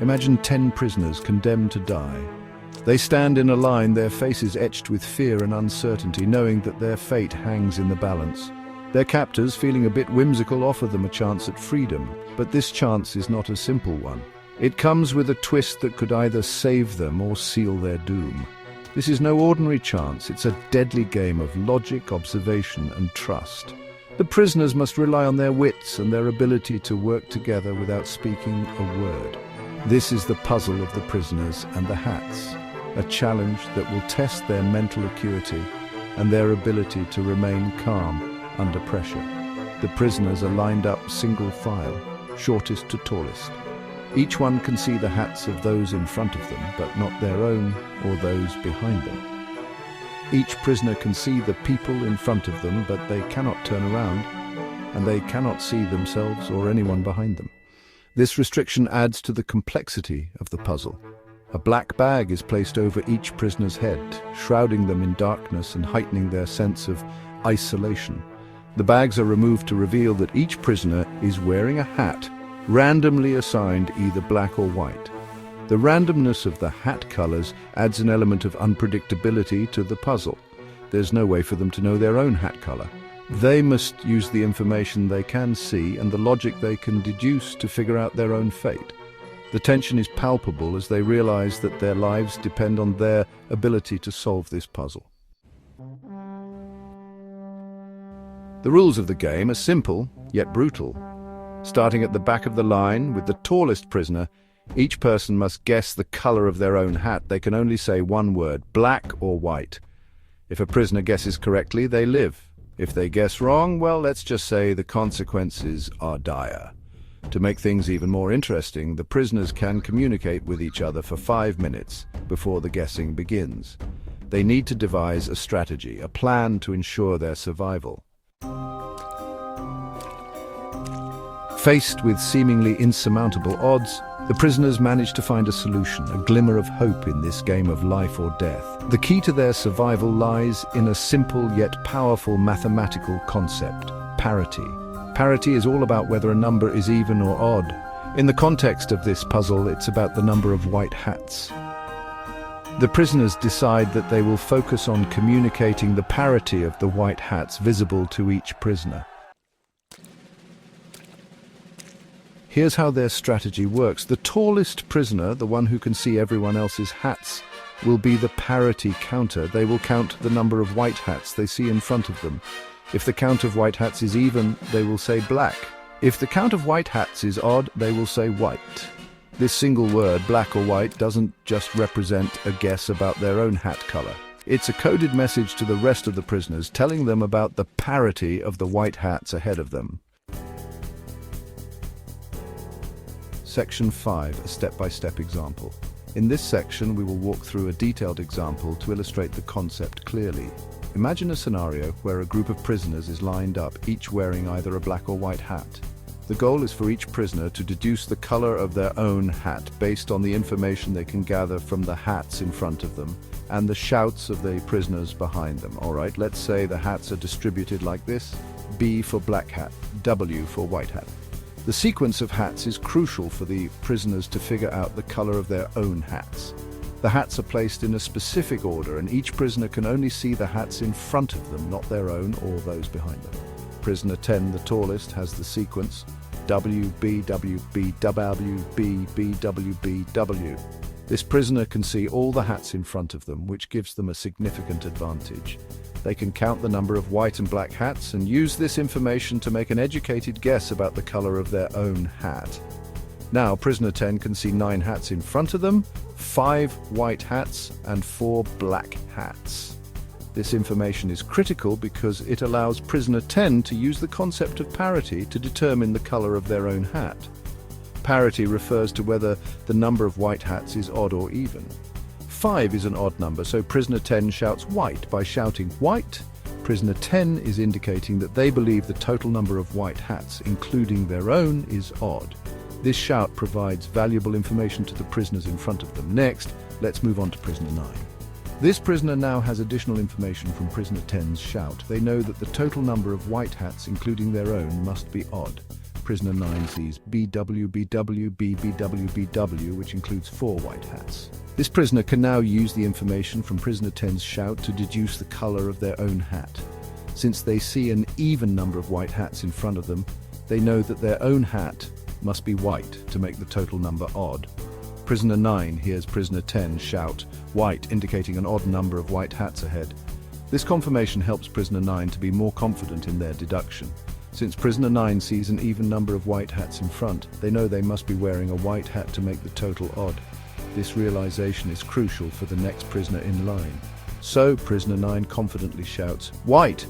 Imagine 10 prisoners condemned to die. They stand in a line, their faces etched with fear and uncertainty, knowing that their fate hangs in the balance. Their captors, feeling a bit whimsical, offer them a chance at freedom. But this chance is not a simple one. It comes with a twist that could either save them or seal their doom. This is no ordinary chance, it's a deadly game of logic, observation, and trust. The prisoners must rely on their wits and their ability to work together without speaking a word. This is the puzzle of the prisoners and the hats, a challenge that will test their mental acuity and their ability to remain calm under pressure. The prisoners are lined up single file, shortest to tallest. Each one can see the hats of those in front of them, but not their own or those behind them. Each prisoner can see the people in front of them, but they cannot turn around, and they cannot see themselves or anyone behind them. This restriction adds to the complexity of the puzzle. A black bag is placed over each prisoner's head, shrouding them in darkness and heightening their sense of isolation. The bags are removed to reveal that each prisoner is wearing a hat, randomly assigned either black or white. The randomness of the hat colors adds an element of unpredictability to the puzzle. There's no way for them to know their own hat color. They must use the information they can see and the logic they can deduce to figure out their own fate. The tension is palpable as they realize that their lives depend on their ability to solve this puzzle. The rules of the game are simple, yet brutal. Starting at the back of the line with the tallest prisoner, each person must guess the color of their own hat. They can only say one word, black or white. If a prisoner guesses correctly, they live. If they guess wrong, well, let's just say the consequences are dire. To make things even more interesting, the prisoners can communicate with each other for 5 minutes before the guessing begins. They need to devise a strategy, a plan to ensure their survival. Faced with seemingly insurmountable odds, the prisoners manage to find a solution, a glimmer of hope in this game of life or death. The key to their survival lies in a simple yet powerful mathematical concept: parity. Parity is all about whether a number is even or odd. In the context of this puzzle, it's about the number of white hats. The prisoners decide that they will focus on communicating the parity of the white hats visible to each prisoner. Here's how their strategy works. The tallest prisoner, the one who can see everyone else's hats, will be the parity counter. They will count the number of white hats they see in front of them. If the count of white hats is even, they will say black. If the count of white hats is odd, they will say white. This single word, black or white, doesn't just represent a guess about their own hat color. It's a coded message to the rest of the prisoners, telling them about the parity of the white hats ahead of them. Section 5, a step-by-step example. In this section, we will walk through a detailed example to illustrate the concept clearly. Imagine a scenario where a group of prisoners is lined up, each wearing either a black or white hat. The goal is for each prisoner to deduce the color of their own hat based on the information they can gather from the hats in front of them and the shouts of the prisoners behind them. All right, let's say the hats are distributed like this: B for black hat, W for white hat. The sequence of hats is crucial for the prisoners to figure out the color of their own hats. The hats are placed in a specific order, and each prisoner can only see the hats in front of them, not their own or those behind them. Prisoner 10, the tallest, has the sequence W, B, W, B, W, B, B, W, B, W. This prisoner can see all the hats in front of them, which gives them a significant advantage. They can count the number of white and black hats and use this information to make an educated guess about the color of their own hat. Now, prisoner 10 can see 9 hats in front of them, 5 white hats and 4 black hats. This information is critical because it allows prisoner 10 to use the concept of parity to determine the color of their own hat. Parity refers to whether the number of white hats is odd or even. 5 is an odd number, so prisoner 10 shouts white. By shouting white, prisoner 10 is indicating that they believe the total number of white hats, including their own, is odd. This shout provides valuable information to the prisoners in front of them. Next, let's move on to prisoner 9. This prisoner now has additional information from prisoner 10's shout. They know that the total number of white hats, including their own, must be odd. Prisoner 9 sees BW, BW, BBW, BW, which includes 4 white hats. This prisoner can now use the information from Prisoner 10's shout to deduce the color of their own hat. Since they see an even number of white hats in front of them, they know that their own hat must be white to make the total number odd. Prisoner 9 hears Prisoner 10 shout white, indicating an odd number of white hats ahead. This confirmation helps Prisoner 9 to be more confident in their deduction. Since Prisoner 9 sees an even number of white hats in front, they know they must be wearing a white hat to make the total odd. This realization is crucial for the next prisoner in line. So, Prisoner 9 confidently shouts, "White!"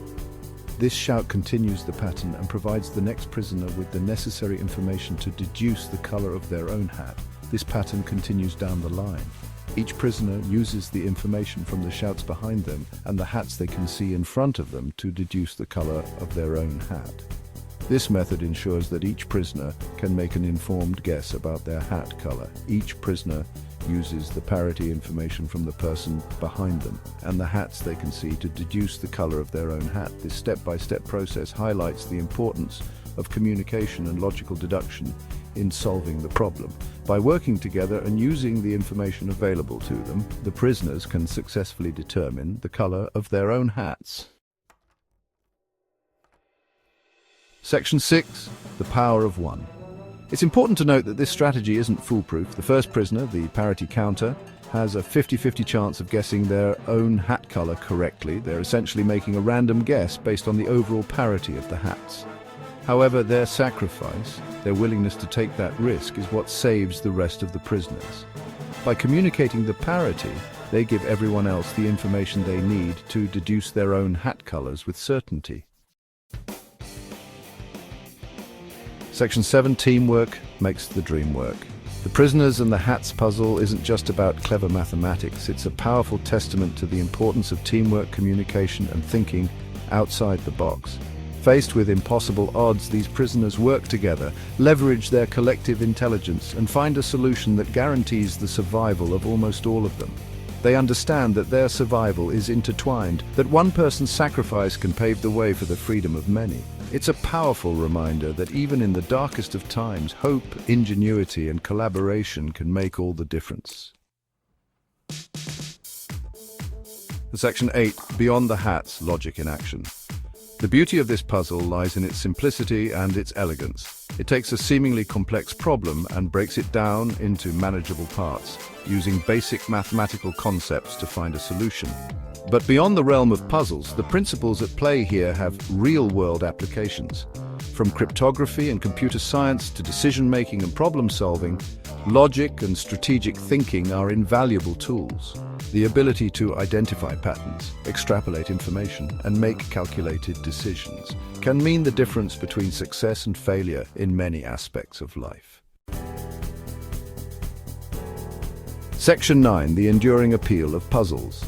This shout continues the pattern and provides the next prisoner with the necessary information to deduce the color of their own hat. This pattern continues down the line. Each prisoner uses the information from the shouts behind them and the hats they can see in front of them to deduce the color of their own hat. This method ensures that each prisoner can make an informed guess about their hat color. Each prisoner uses the parity information from the person behind them and the hats they can see to deduce the color of their own hat. This step-by-step process highlights the importance of communication and logical deduction in solving the problem. By working together and using the information available to them, the prisoners can successfully determine the color of their own hats. Section 6. The Power of One. It's important to note that this strategy isn't foolproof. The first prisoner, the parity counter, has a 50-50 chance of guessing their own hat color correctly. They're essentially making a random guess based on the overall parity of the hats. However, their sacrifice, their willingness to take that risk, is what saves the rest of the prisoners. By communicating the parity, they give everyone else the information they need to deduce their own hat colors with certainty. Section 7. Teamwork makes the dream work. The prisoners and the hats puzzle isn't just about clever mathematics. It's a powerful testament to the importance of teamwork, communication, and thinking outside the box. Faced with impossible odds, these prisoners work together, leverage their collective intelligence, and find a solution that guarantees the survival of almost all of them. They understand that their survival is intertwined, that one person's sacrifice can pave the way for the freedom of many. It's a powerful reminder that even in the darkest of times, hope, ingenuity, and collaboration can make all the difference. Section 8. Beyond the hats, logic in action. The beauty of this puzzle lies in its simplicity and its elegance. It takes a seemingly complex problem and breaks it down into manageable parts, using basic mathematical concepts to find a solution. But beyond the realm of puzzles, the principles at play here have real-world applications. From cryptography and computer science to decision-making and problem-solving, logic and strategic thinking are invaluable tools. The ability to identify patterns, extrapolate information, and make calculated decisions can mean the difference between success and failure in many aspects of life. Section 9. The enduring appeal of puzzles.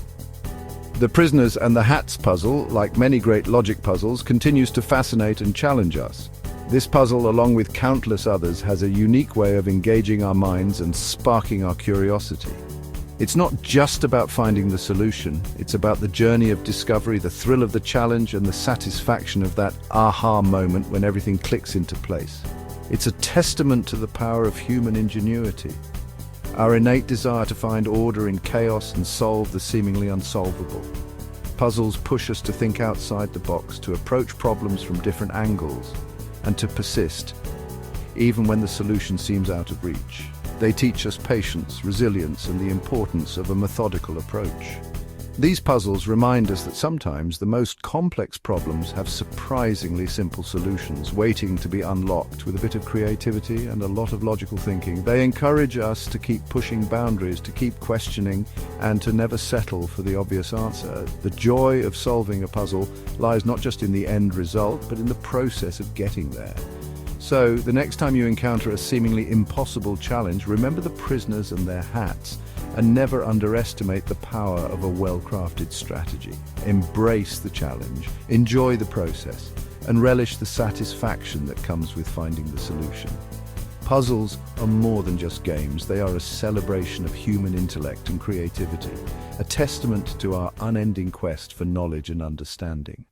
The prisoners and the hats puzzle, like many great logic puzzles, continues to fascinate and challenge us. This puzzle, along with countless others, has a unique way of engaging our minds and sparking our curiosity. It's not just about finding the solution, it's about the journey of discovery, the thrill of the challenge, and the satisfaction of that aha moment when everything clicks into place. It's a testament to the power of human ingenuity, our innate desire to find order in chaos and solve the seemingly unsolvable. Puzzles push us to think outside the box, to approach problems from different angles, and to persist, even when the solution seems out of reach. They teach us patience, resilience, and the importance of a methodical approach. These puzzles remind us that sometimes the most complex problems have surprisingly simple solutions waiting to be unlocked with a bit of creativity and a lot of logical thinking. They encourage us to keep pushing boundaries, to keep questioning, and to never settle for the obvious answer. The joy of solving a puzzle lies not just in the end result, but in the process of getting there. So, the next time you encounter a seemingly impossible challenge, remember the prisoners and their hats, and never underestimate the power of a well-crafted strategy. Embrace the challenge, enjoy the process, and relish the satisfaction that comes with finding the solution. Puzzles are more than just games. They are a celebration of human intellect and creativity, a testament to our unending quest for knowledge and understanding.